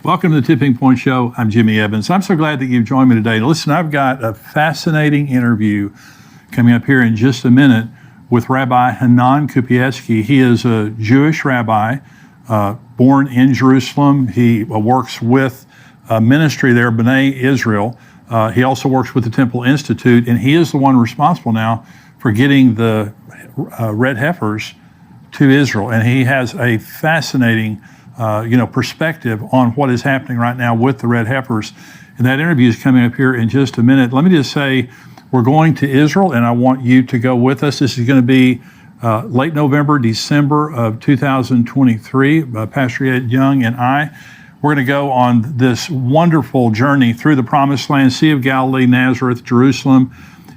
Welcome to the Tipping Point Show. I'm Jimmy Evans. I'm so glad that you've joined me today. Listen, I've got a fascinating interview coming up here in just a minute with Rabbi Hanan Kupiecki. He is a Jewish rabbi born in Jerusalem. He works with a ministry there, B'nai Israel. He also works with the Temple Institute, and he is the one responsible now for getting the red heifers to Israel. And he has a fascinating perspective on what is happening right now with the red heifers. And that interview is coming up here in just a minute. Let me just say, we're going to Israel, and I want you to go with us. This is going to be late November, December of 2023. Pastor Ed Young and I, we're going to go on this wonderful journey through the Promised Land, Sea of Galilee, Nazareth, Jerusalem,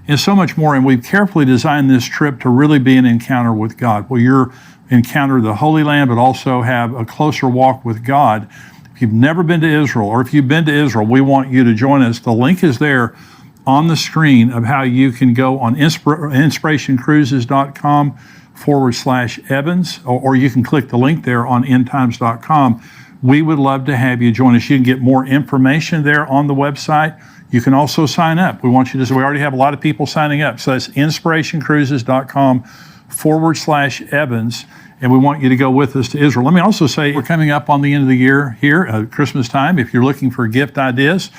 and so much more. And we've carefully designed this trip to really be an encounter with God. Well, you're encounter the Holy Land, but also have a closer walk with God. If you've never been to Israel, or if you've been to Israel, we want you to join us. The link is there on the screen of how you can go on inspirationcruises.com/Evans, or you can click the link there on endtimes.com. We would love to have you join us. You can get more information there on the website. You can also sign up. We want you to, we already have a lot of people signing up. So that's inspirationcruises.com/Evans. And we want you to go with us to Israel. Let me also say, we're coming up on the end of the year here, Christmas time. If you're looking for gift ideas,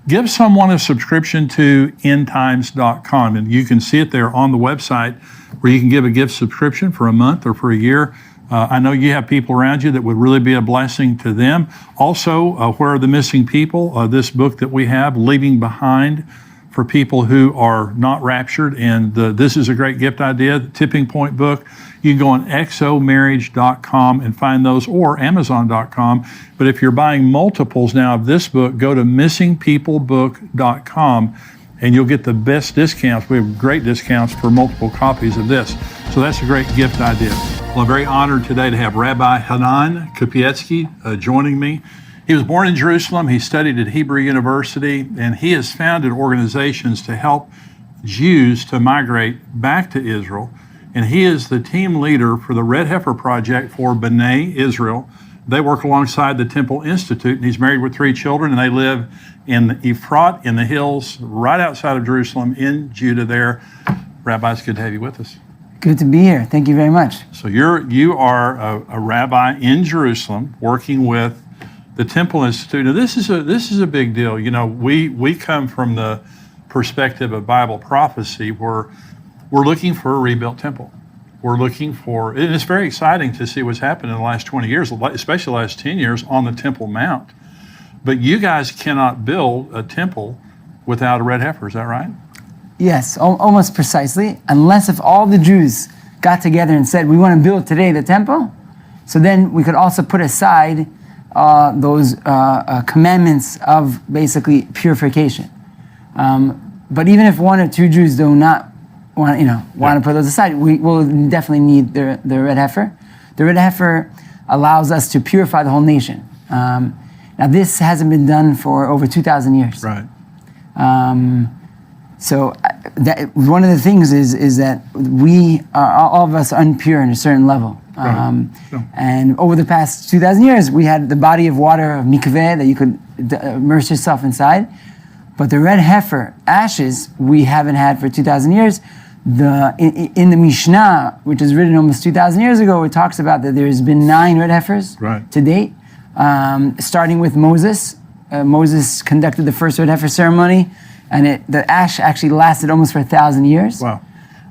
give someone a subscription to endtimes.com. And you can see it there on the website where you can give a gift subscription for a month or for a year. I know you have people around you that would really be a blessing to them. Also, Where Are the Missing People? This book that we have, Leaving Behind, for people who are not raptured. And this is a great gift idea, the Tipping Point book. You can go on exomarriage.com and find those, or amazon.com. But if you're buying multiples now of this book, go to missingpeoplebook.com and you'll get the best discounts. We have great discounts for multiple copies of this. So that's a great gift idea. Well, I'm very honored today to have Rabbi Hanan Kupiecki joining me. He was born in Jerusalem. He studied at Hebrew University, and he has founded organizations to help Jews to migrate back to Israel. And he is the team leader for the Red Heifer Project for B'nai Israel. They work alongside the Temple Institute, and he's married with 3 children, and they live in Ephrat in the hills right outside of Jerusalem in Judah there. Rabbi, it's good to have you with us. Good to be here. Thank you very much. So you are a rabbi in Jerusalem working with the Temple Institute. Now, this is a big deal. You know, we come from the perspective of Bible prophecy, where we're looking for a rebuilt temple. We're looking for, and it's very exciting to see what's happened in the last 20 years, especially the last 10 years on the Temple Mount. But you guys cannot build a temple without a red heifer, is that right? Yes, almost precisely. Unless if all the Jews got together and said, we want to build today the temple, so then we could also put aside those commandments of basically purification. But even if 1 or 2 Jews do not want to put those aside, we will definitely need the red heifer. The red heifer allows us to purify the whole nation. Now this hasn't been done for over 2,000 years. Right. So one of the things is that we are all of us impure in a certain level. Right. And over the past 2,000 years, we had the body of water of mikveh that you could immerse yourself inside. But the red heifer ashes we haven't had for 2,000 years. In the Mishnah, which is written almost 2,000 years ago, it talks about that there's been 9 red heifers to date, starting with Moses. Moses conducted the first red heifer ceremony, and the ash actually lasted almost for 1,000 years. Wow.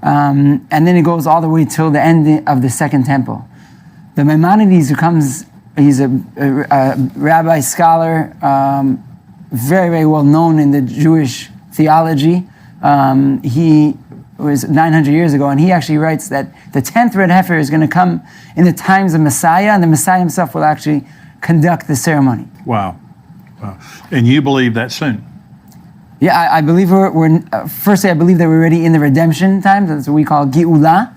And then it goes all the way till the end of the Second Temple. The Maimonides, he's a rabbi scholar, very, very well known in the Jewish theology. He was 900 years ago, and he actually writes that the 10th red heifer is going to come in the times of Messiah, and the Messiah himself will actually conduct the ceremony. Wow. And you believe that soon? Yeah, I believe firstly, I believe that we're already in the redemption times. That's what we call Geula.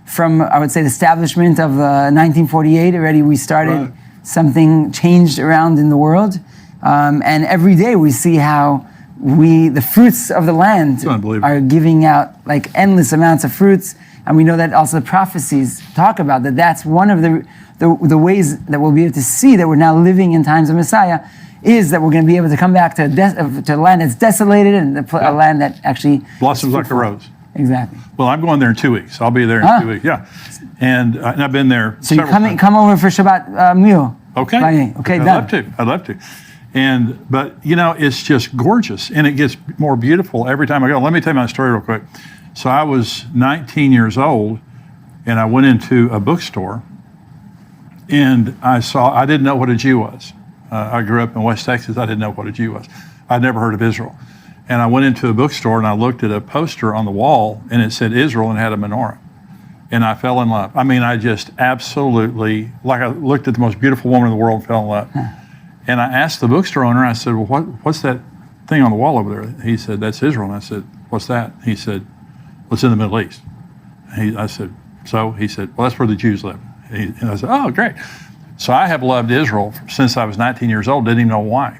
From, I would say, the establishment of 1948, already we started something changed around in the world. And every day we see how the fruits of the land are giving out like endless amounts of fruits. And we know that also the prophecies talk about that. That's one of the ways that we'll be able to see that we're now living in times of Messiah, is that we're going to be able to come back to a land that's desolated and a land that actually blossoms like a rose. Exactly. Well, I'm going there in 2 weeks. I'll be there in 2 weeks. Yeah, and I've been there. So you come over for Shabbat meal. Okay. Okay. I'd love to. But it's just gorgeous, and it gets more beautiful every time I go. Let me tell you my story real quick. So I was 19 years old, and I went into a bookstore, and I didn't know what a Jew was. I grew up in West Texas. I didn't know what a Jew was. I'd never heard of Israel. And I went into a bookstore and I looked at a poster on the wall and it said Israel and had a menorah. And I fell in love. I mean, I just absolutely, like I looked at the most beautiful woman in the world and fell in love. And I asked the bookstore owner, I said, well, what's that thing on the wall over there? He said, that's Israel. And I said, what's that? He said, well, it's in the Middle East. I said, so? He said, well, that's where the Jews live. And I said, oh, great. So I have loved Israel since I was 19 years old, didn't even know why.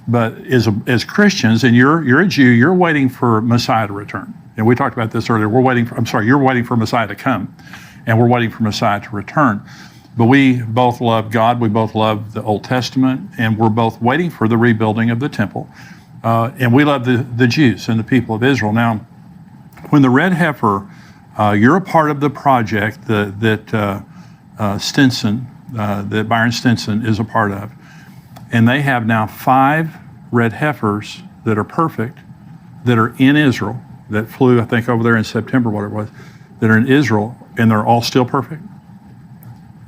But as Christians, and you're a Jew, you're waiting for Messiah to return. And we talked about this earlier. You're waiting for Messiah to come, and we're waiting for Messiah to return. But we both love God, we both love the Old Testament, and we're both waiting for the rebuilding of the temple. And we love the Jews and the people of Israel. Now, when the red heifer, you're a part of the project that Byron Stinson is a part of. And they have now 5 red heifers that are perfect, that are in Israel, that flew, I think, over there in September, what it was, that are in Israel, and they're all still perfect.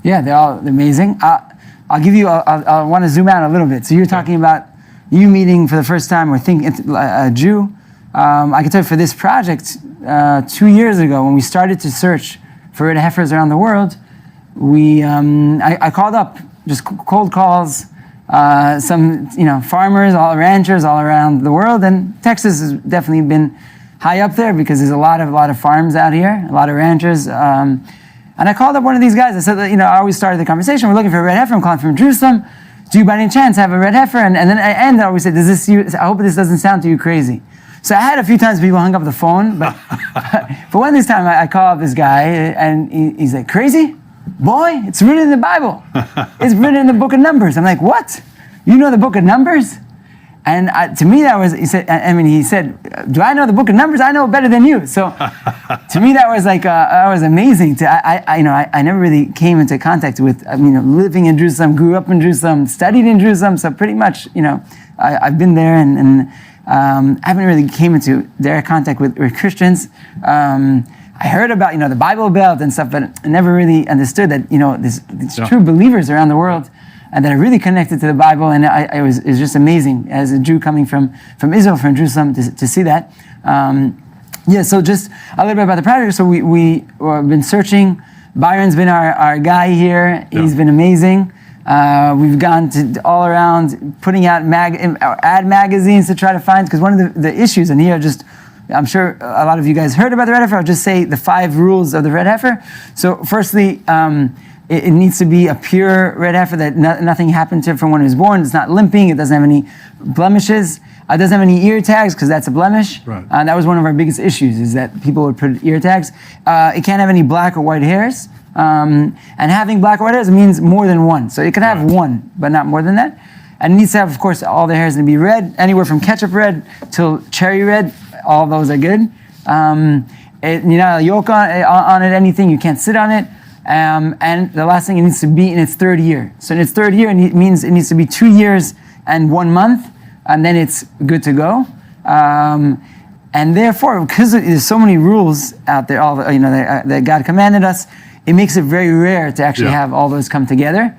Yeah, they're all amazing. I'll give you, I want to zoom out a little bit. So you're talking about you meeting for the first time or thinking a Jew. I can tell you for this project, 2 years ago, when we started to search for red heifers around the world, I called up, just cold calls, some farmers, ranchers all around the world, and Texas has definitely been high up there because there's a lot of farms out here, a lot of ranchers. And I called up one of these guys. I said, I always started the conversation. We're looking for a red heifer. I'm calling from Jerusalem. Do you by any chance have a red heifer? And then I end. I always say, I hope this doesn't sound to you crazy. So I had a few times people hung up the phone, but but one of these time I call up this guy and he's like, crazy? Boy, it's written in the Bible. It's written in the book of Numbers. I'm like, what? You know the book of Numbers? And to me, that was, he said, do I know the book of Numbers? I know it better than you. So to me, that was like, that was amazing. I never really came into contact with, living in Jerusalem, grew up in Jerusalem, studied in Jerusalem. So pretty much, I've been there and I haven't really came into direct contact with Christians. I heard about, the Bible Belt and stuff, but I never really understood that, these true believers around the world and that are really connected to the Bible. And it was just amazing as a Jew coming from Israel, from Jerusalem, to see that. So just a little bit about the project. So we've been searching. Byron's been our guy here. Yeah. He's been amazing. We've gone to all around putting out ad magazines to try to find, because one of the issues, and here I'm sure a lot of you guys heard about the red heifer. I'll just say the 5 rules of the red heifer. So firstly, it needs to be a pure red heifer, that nothing happened to it from when it was born. It's not limping. It doesn't have any blemishes. It doesn't have any ear tags, because that's a blemish. Right. That was one of our biggest issues, is that people would put ear tags. It can't have any black or white hairs. And having black or white hairs means more than one. So it can have one, but not more than that. And it needs to have, of course, all the hairs to be red, anywhere from ketchup red till cherry red. All those are good. You're not a yoke on it, anything. You can't sit on it. And the last thing, it needs to be in its 3rd year. So in its 3rd year, it means it needs to be 2 years and 1 month, and then it's good to go. And therefore, because there's so many rules out there, that God commanded us, it makes it very rare to actually have all those come together.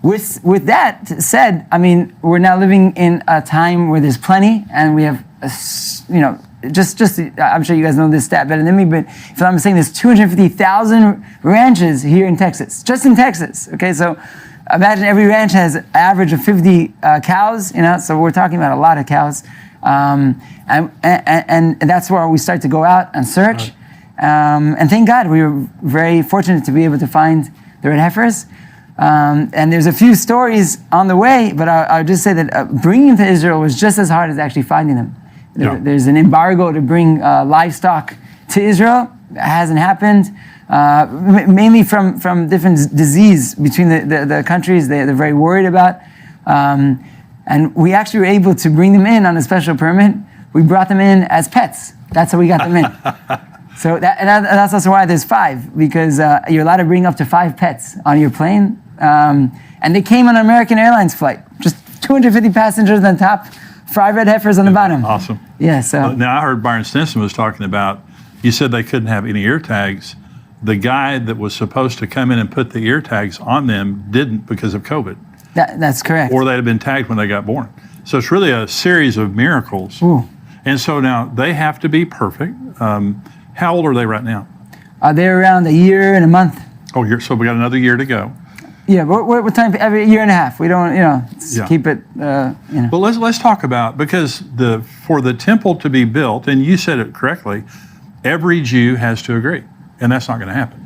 With that said, we're now living in a time where there's plenty, and we have, I'm sure you guys know this stat better than me, but if I'm saying there's 250,000 ranches here in Texas, just in Texas. Okay, so imagine every ranch has an average of 50 cows. So we're talking about a lot of cows, and that's where we start to go out and search. And thank God we were very fortunate to be able to find the red heifers. And there's a few stories on the way, but I'll just say that bringing them to Israel was just as hard as actually finding them. There's an embargo to bring livestock to Israel. It hasn't happened. mainly from different disease between the countries they're very worried about. And we actually were able to bring them in on a special permit. We brought them in as pets. That's how we got them in. So that's also why there's 5, because you're allowed to bring up to 5 pets on your plane. And they came on an American Airlines flight, just 250 passengers on top, 5 red heifers on the bottom. Awesome. Yeah, so. Now, I heard Byron Stinson was talking about, you said they couldn't have any ear tags. The guy that was supposed to come in and put the ear tags on them didn't because of COVID. That's correct. Or they'd have been tagged when they got born. So it's really a series of miracles. Ooh. And so now they have to be perfect. How old are they right now? They're around a year and a month. Oh, so we got another year to go. Yeah, what time? Every year and a half. We don't, keep it. But let's talk about, because for the temple to be built, and you said it correctly, every Jew has to agree, and that's not going to happen.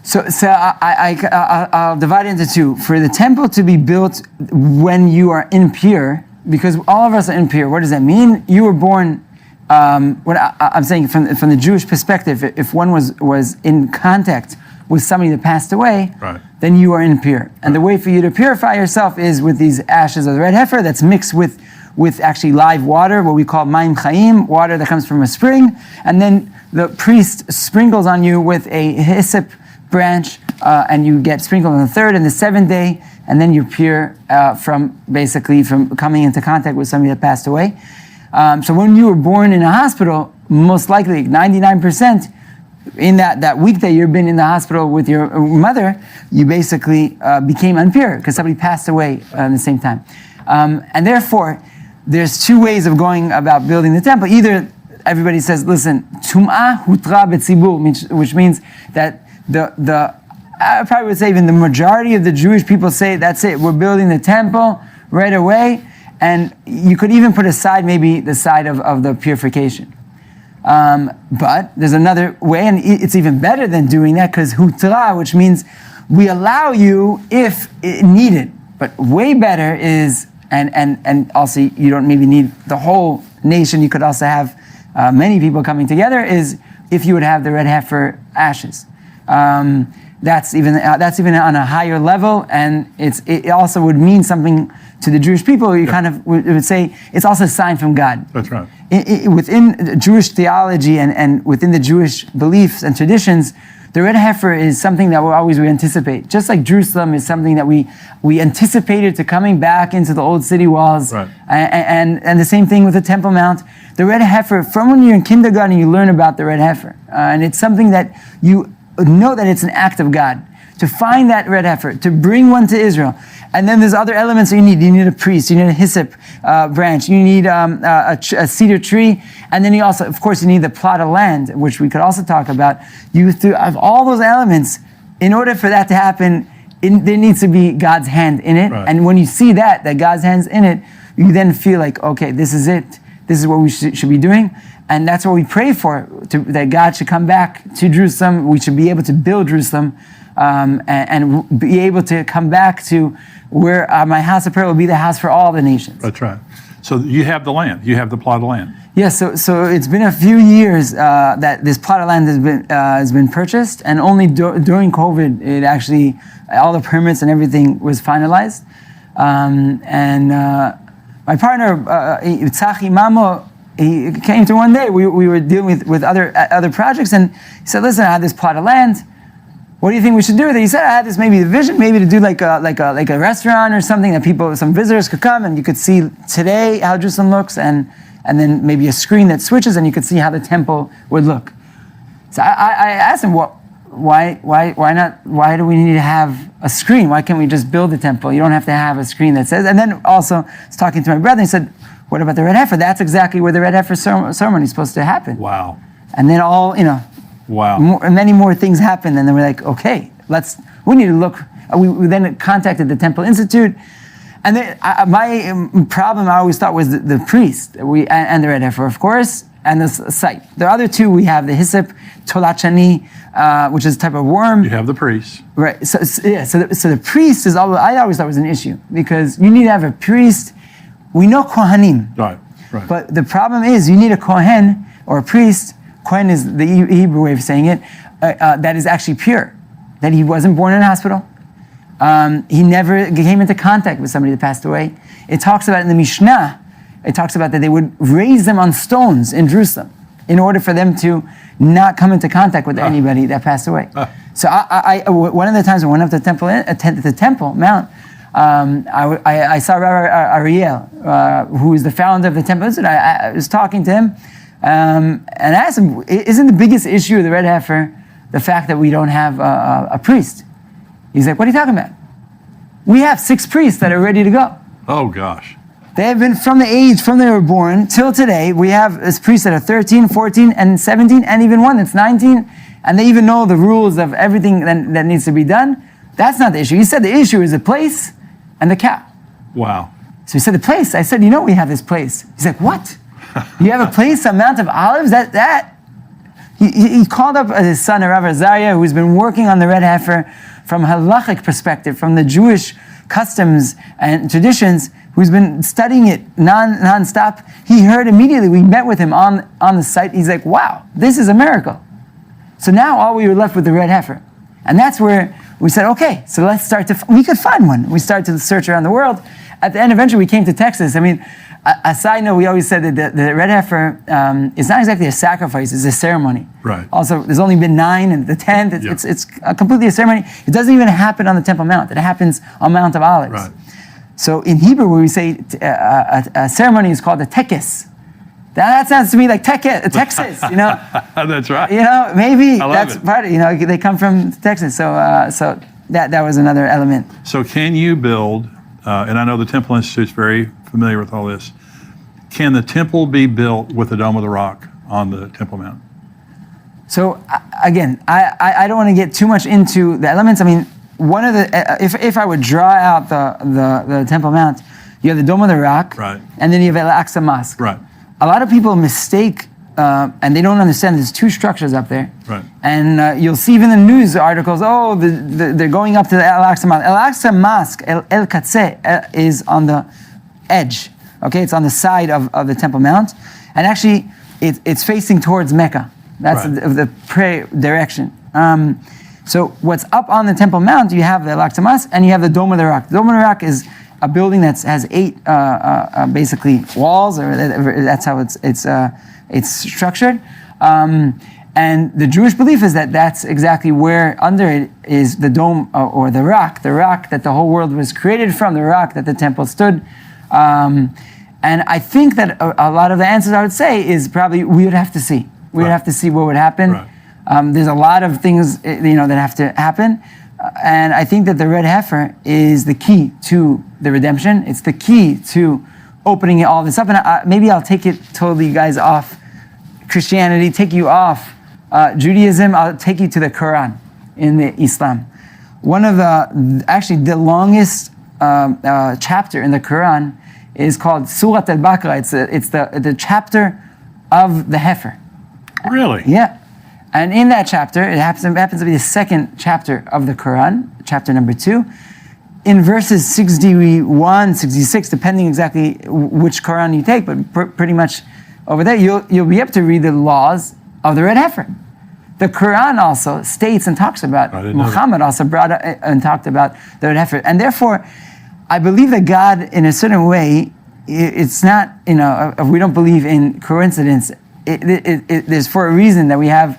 So I'll divide it into 2. For the temple to be built when you are impure, because all of us are impure. What does that mean? You were born. What I'm saying from the Jewish perspective, if one was in contact with somebody that passed away, right, then you are impure. And the way for you to purify yourself is with these ashes of the red heifer that's mixed with actually live water, what we call mayim chaim, water that comes from a spring, and then the priest sprinkles on you with a hyssop branch, and you get sprinkled on the 3rd and the 7th day, and then you're pure from coming into contact with somebody that passed away. So when you were born in a hospital, most likely 99%, in that week that you've been in the hospital with your mother, you basically became impure because somebody passed away at the same time. And therefore, there's 2 ways of going about building the temple. Either everybody says, listen, tum'ah hutra betzibur, which means that I probably would say even the majority of the Jewish people say, that's it, we're building the temple right away. And you could even put aside maybe the side of the purification. But there's another way, and it's even better than doing that, because hutra, which means we allow you if needed. But way better is, and also you don't maybe need the whole nation, you could also have many people coming together, is if you would have the red heifer ashes. That's even on a higher level, and it also would mean something to the Jewish people. You kind of would say it's also a sign from God. That's right. Within Jewish theology and within the Jewish beliefs and traditions, the red heifer is something that we anticipate. Just like Jerusalem is something that we anticipated to coming back into the old city walls. Right. And the same thing with the Temple Mount. The red heifer, from when you're in kindergarten, you learn about the red heifer. And it's something that you know that it's an act of God. To find that red heifer, to bring one to Israel. And then there's other elements that you need. You need a priest, you need a hyssop branch, you need a cedar tree, and then you also, of course, you need the plot of land, which we could also talk about. You have all those elements. In order for that to happen, there needs to be God's hand in it. Right. And when you see that God's hand's in it, you then feel like, okay, this is it. This is what we should be doing. And that's what we pray for, that God should come back to Jerusalem. We should be able to build Jerusalem. And be able to come back to where my house of prayer will be the house for all the nations. That's right. So you have the land. You have the plot of land. Yes. Yeah, so it's been a few years that this plot of land has been purchased, and only during COVID, it actually all the permits and everything was finalized. And my partner Tzachi Mamo, he came to one day. We were dealing with other projects, and he said, "Listen, I have this plot of land. What do you think we should do with it?" He said, "I had this maybe the vision, maybe to do like a restaurant or something that some visitors could come and you could see today how Jerusalem looks, and then maybe a screen that switches and you could see how the temple would look." So I asked him, why not? Why do we need to have a screen? Why can't we just build the temple? You don't have to have a screen that says. And then also, I was talking to my brother. He said, "What about the red heifer? That's exactly where the red heifer ceremony is supposed to happen." Wow. And then Wow. Many more things happened, and then we're like, okay, we need to look. We then contacted the Temple Institute, and then my problem I always thought was the priest, and the red heifer, of course, and the site. The other 2, we have the hyssop, tolachani, which is a type of worm. You have the priest. Right, so the priest is I always thought was an issue, because you need to have a priest. We know kohanim. Right. But the problem is you need a kohen or a priest. Kohen is the Hebrew way of saying it. that is actually pure, that he wasn't born in a hospital. He never came into contact with somebody that passed away. It talks about in the Mishnah, it talks about that they would raise them on stones in Jerusalem in order for them to not come into contact with anybody that passed away. So one of the times I went up to the Temple Mount, I saw Rabbi Ariel, who is the founder of the Temple. And I was talking to him, and I asked him, isn't the biggest issue of the red heifer the fact that we don't have a priest? He's like, what are you talking about? We have 6 priests that are ready to go. Oh, gosh. They have been from they were born till today. We have priests that are 13, 14, and 17, and even one that's 19, and they even know the rules of everything that needs to be done. That's not the issue. He said the issue is the place and the cow. Wow. So he said, the place? I said, we have this place. He's like, what? You have a place, a Mount of Olives? He called up his son, Rav Azariah, who's been working on the red heifer from a halachic perspective, from the Jewish customs and traditions, who's been studying it non-stop. He heard immediately, we met with him on the site. He's like, wow, this is a miracle. So now all we were left with the red heifer. And that's where we said, okay, so let's start we could find one. We started to search around the world. At the end, eventually we came to Texas. I mean, a side note, we always said that the red heifer is not exactly a sacrifice, it's a ceremony. Right. Also, there's only been 9, and the 10th, it's completely a ceremony. It doesn't even happen on the Temple Mount. It happens on Mount of Olives. Right. So in Hebrew, when we say a ceremony is called a tekes, that sounds to me like Texas, That's right. Maybe I love that's it. part of they come from Texas. So that was another element. So can you build, and I know the Temple Institute's very familiar with all this, can the temple be built with the Dome of the Rock on the Temple Mount? So again, I don't want to get too much into the elements. I mean, one of the if I would draw out the Temple Mount, you have the Dome of the Rock, right, and then you have Al-Aqsa Mosque. Right. A lot of people mistake, and they don't understand there's 2 structures up there. Right. And you'll see even in the news articles, they're going up to the Al-Aqsa Mosque. Al-Aqsa Mosque, El Katse, is on the edge. Okay, it's on the side of the Temple Mount, and actually it's facing towards Mecca. That's right. the prayer direction. So what's up on the Temple Mount, you have the Al-Aqsa Mosque, and you have the Dome of the Rock. The Dome of the Rock is a building that has 8 basically walls, or that's how it's structured. And the Jewish belief is that that's exactly where under it is the dome or the rock that the whole world was created from, the rock that the temple stood. And I think that a lot of the answers I would say is probably we would have to see. We would have to see what would happen. Right. There's a lot of things that have to happen. And I think that the red heifer is the key to the redemption. It's the key to opening all this up. And maybe I'll take it totally, guys, off Christianity, take you off Judaism. I'll take you to the Quran in the Islam. One of the longest chapter in the Quran is called Surat al-Baqarah. It's the chapter of the heifer. Really? Yeah. And in that chapter, it happens to be the 2nd chapter of the Quran, chapter number 2. In verses 61, 66, depending exactly which Quran you take, but pretty much over there, you'll be able to read the laws of the red heifer. The Quran also states and talks about, Muhammad also brought up and talked about the red heifer. And therefore, I believe that God, in a certain way, it's not, we don't believe in coincidence. There's for a reason that we have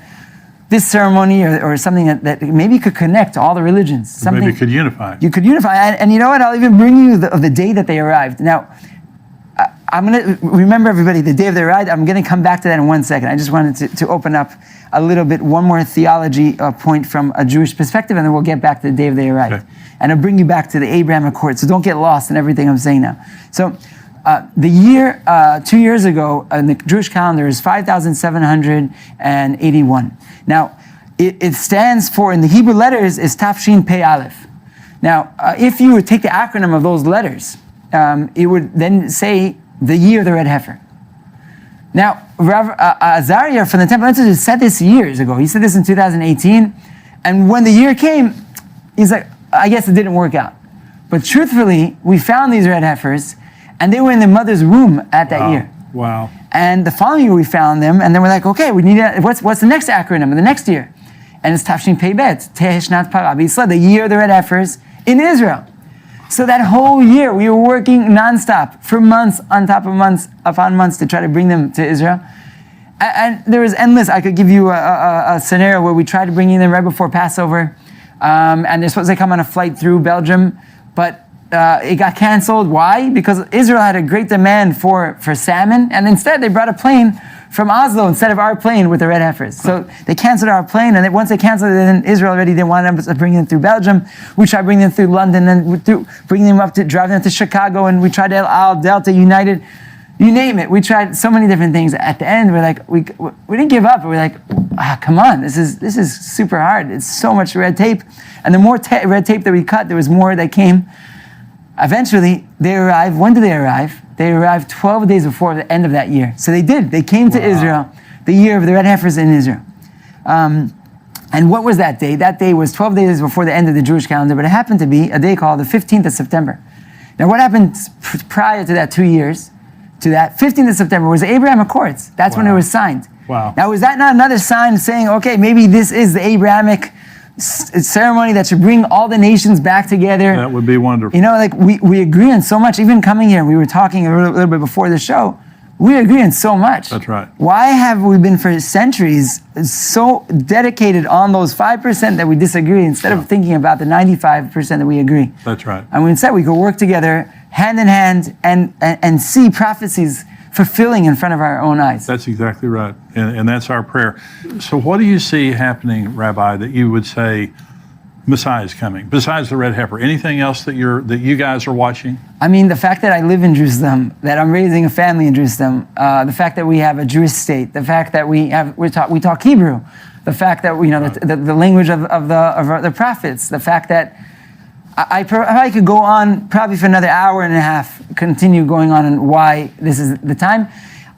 this ceremony or something that maybe could connect all the religions. Something maybe could unify. You could unify. And you know what? I'll even bring you the day that they arrived. Now, I'm going to remember everybody the day of their ride. I'm going to come back to that in 1 second. I just wanted to open up a little bit, one more theology point from a Jewish perspective, and then we'll get back to the day of they arrived. Okay. And I'll bring you back to the Abraham Accord. So don't get lost in everything I'm saying now. So the year, 2 years ago, in the Jewish calendar is 5,781. Now, it stands for, in the Hebrew letters, is Tafshin Pei Aleph. Now, if you would take the acronym of those letters, it would then say the year of the red heifer. Now, Rav Azariah from the Temple Institute said this years ago. He said this in 2018. And when the year came, he's like, I guess it didn't work out. But truthfully, we found these red heifers, and they were in the mother's womb at that year. Wow. And the following year we found them, and then we're like, okay, we need what's the next acronym of the next year? and it's Tafshin Pei Bet, Teheshnat Parah B'Yisrael, the year of the red heifers in Israel. So that whole year we were working nonstop for months on top of months upon months to try to bring them to Israel. And there was endless. I could give you a scenario where we tried to bring them right before Passover, and they're supposed to come on a flight through Belgium, but it got canceled. Why? Because Israel had a great demand for salmon, and instead they brought a plane from Oslo instead of our plane with the red heifers. So they canceled our plane, and then once they canceled it, then Israel already didn't want us to bring them through Belgium. We tried bringing them through London, and bringing them up to drive them to Chicago, and we tried Al Delta United. You name it. We tried so many different things. At the end, we're like, we didn't give up. We're like, come on, this is super hard. It's so much red tape, and the more red tape that we cut, there was more that came. Eventually, they arrived. When did they arrive? They arrived 12 days before the end of that year. So they did. They came to Israel, the year of the red heifers in Israel. And what was that day? That day was 12 days before the end of the Jewish calendar, but it happened to be a day called the 15th of September. Now, what happened prior to that 2 years? To that 15th of September was the Abraham Accords. That's when it was signed. Wow. Now, was that not another sign saying, okay, maybe this is the Abrahamic ceremony that should bring all the nations back together? That would be wonderful. You know, like we agree on so much. Even coming here, we were talking a little bit before the show. We agree on so much. That's right. Why have we been for centuries so dedicated on those 5% that we disagree instead of thinking about the 95% that we agree? That's right. And instead we could work together hand in hand and see prophecies fulfilling in front of our own eyes. That's exactly right. And that's our prayer. So what do you see happening, Rabbi, that you would say Messiah is coming, besides the red heifer? Anything else that you guys are watching? I mean, the fact that I live in Jerusalem, that I'm raising a family in Jerusalem, the fact that we have a Jewish state, the fact that we talk Hebrew, the fact that the language of the prophets, the fact that I could go on probably for another hour and a half, continue going on and why this is the time.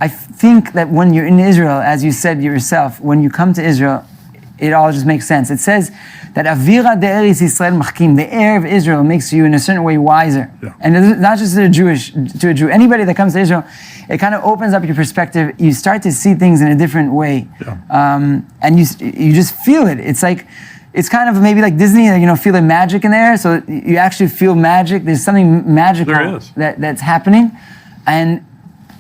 I think that when you're in Israel, as you said yourself, when you come to Israel, it all just makes sense. It says that Avira de'eris Yisrael machkim, the air of Israel makes you in a certain way wiser. Yeah. And it's not just to a Jew. Anybody that comes to Israel, it kind of opens up your perspective. You start to see things in a different way. Yeah. And you just feel it. It's kind of maybe like Disney, feel the magic in there. So you actually feel magic. There's something magical that's happening. And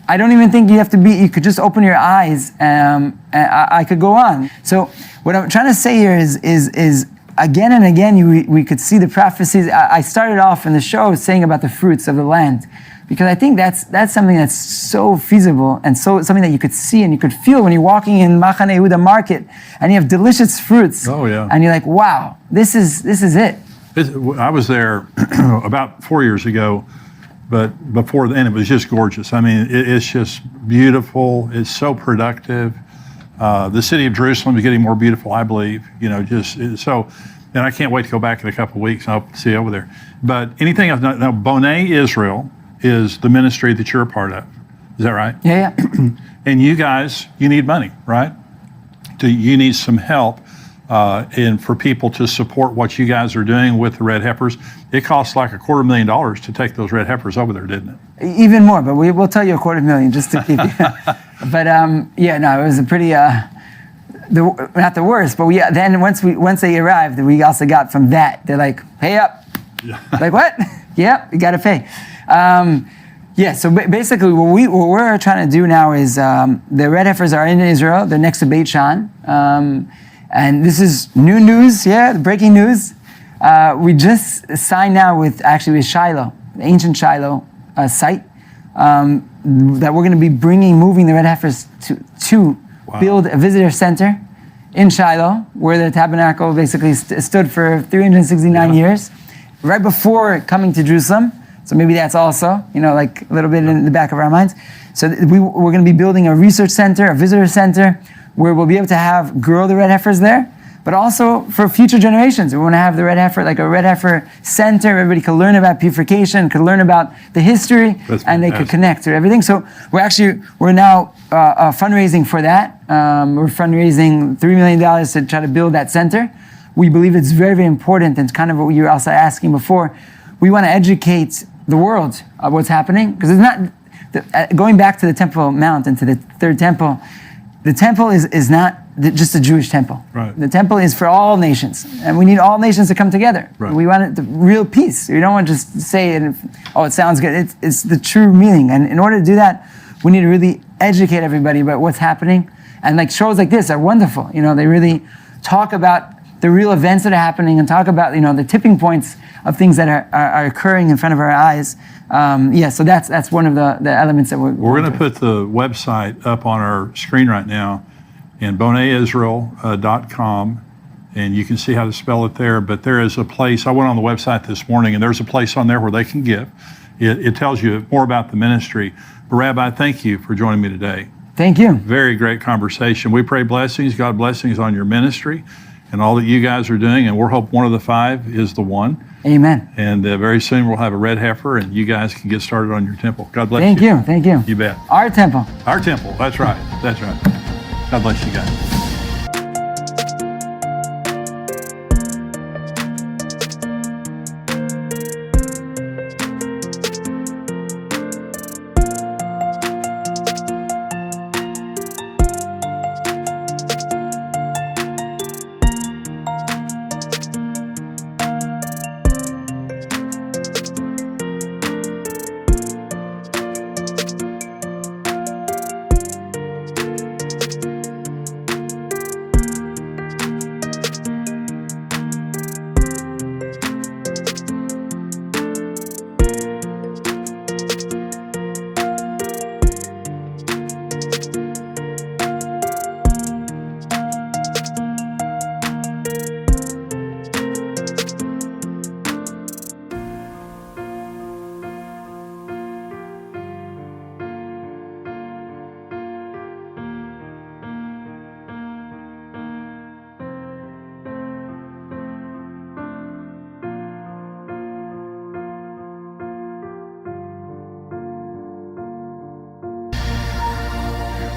I don't even think you have to you could just open your eyes. I could go on. So what I'm trying to say here is again and again, we could see the prophecies. I started off in the show saying about the fruits of the land, because I think that's something that's so feasible and so something that you could see and you could feel when you're walking in Machane Yehuda market and you have delicious fruits. Oh yeah. And you're like, wow, this is it. I was there about 4 years ago, but before then it was just gorgeous. I mean, it's just beautiful. It's so productive. The city of Jerusalem is getting more beautiful, I believe. And I can't wait to go back in a couple of weeks. I'll see you over there. But anything else? Now, Bonai Israel is the ministry that you're a part of. Is that right? Yeah. And you guys, you need money, right? You need some help. And for people to support what you guys are doing with the red heifers. It costs like $250,000 to take those red heifers over there, didn't it? Even more, but we'll tell you $250,000 just to keep you. But it was a pretty, not the worst, but then once they arrived, we also got from that, they're like, pay up. Yeah. Like what? Yeah, you got to pay. So basically what we're trying to do now is the red heifers are in Israel. They're next to Beit Shan. And this is new news, breaking news. We just signed now with Shiloh, the ancient Shiloh site, that we're going to be moving the red heifers to build a visitor center in Shiloh, where the tabernacle basically stood for 369 years, right before coming to Jerusalem. So maybe that's also, like a little bit in the back of our minds. So we're going to be building a research center, a visitor center, where we'll be able to grow the red heifers there, but also for future generations. We want to have the red heifer, like a red heifer center. Everybody could learn about purification, could learn about the history, and they could connect to everything. So we're now fundraising for that. We're fundraising $3 million to try to build that center. We believe it's very, very important, and kind of what you were also asking before. We want to educate the world of what's happening, because it's not going back to the Temple Mount and to the third temple. The temple is not just the Jewish temple. Right. The temple is for all nations, and we need all nations to come together. Right. We want the real peace. We don't want to just say it, it sounds good. It's the true meaning. And in order to do that, we need to really educate everybody about what's happening. And like shows like this are wonderful. They really talk about the real events that are happening and talk about, the tipping points of things that are occurring in front of our eyes. So that's one of the elements that we're going to put the website up on our screen right now in boneisrael.com, and you can see how to spell it there. But there is a place, I went on the website this morning, and there's a place on there where they can give. It tells you more about the ministry. But Rabbi, thank you for joining me today. Thank you. Very great conversation. We pray blessings, God blessings on your ministry and all that you guys are doing, and we'll hope one of the 5 is the one. Amen. And very soon we'll have a red heifer, and you guys can get started on your temple. God bless you. Thank you. You bet. Our temple. Our temple. That's right. That's right. God bless you guys.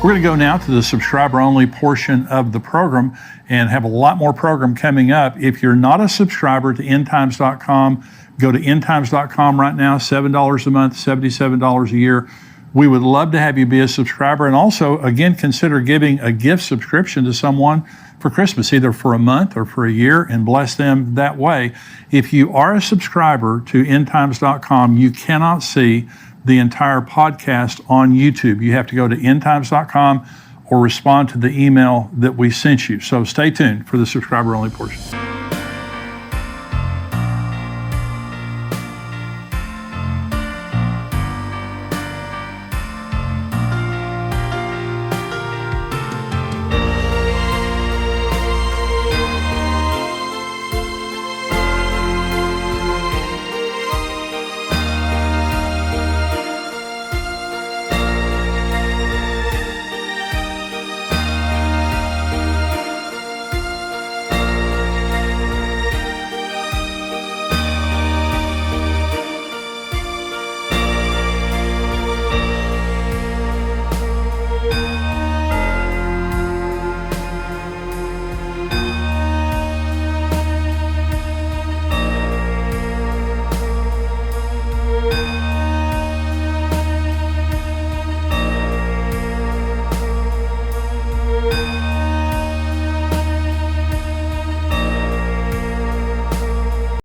We're going to go now to the subscriber-only portion of the program and have a lot more program coming up. If you're not a subscriber to endtimes.com, go to endtimes.com right now, $7 a month, $77 a year. We would love to have you be a subscriber, and also, again, consider giving a gift subscription to someone for Christmas, either for a month or for a year, and bless them that way. If you are a subscriber to endtimes.com, you cannot see the entire podcast on YouTube. You have to go to endtimes.com or respond to the email that we sent you. So stay tuned for the subscriber-only portion.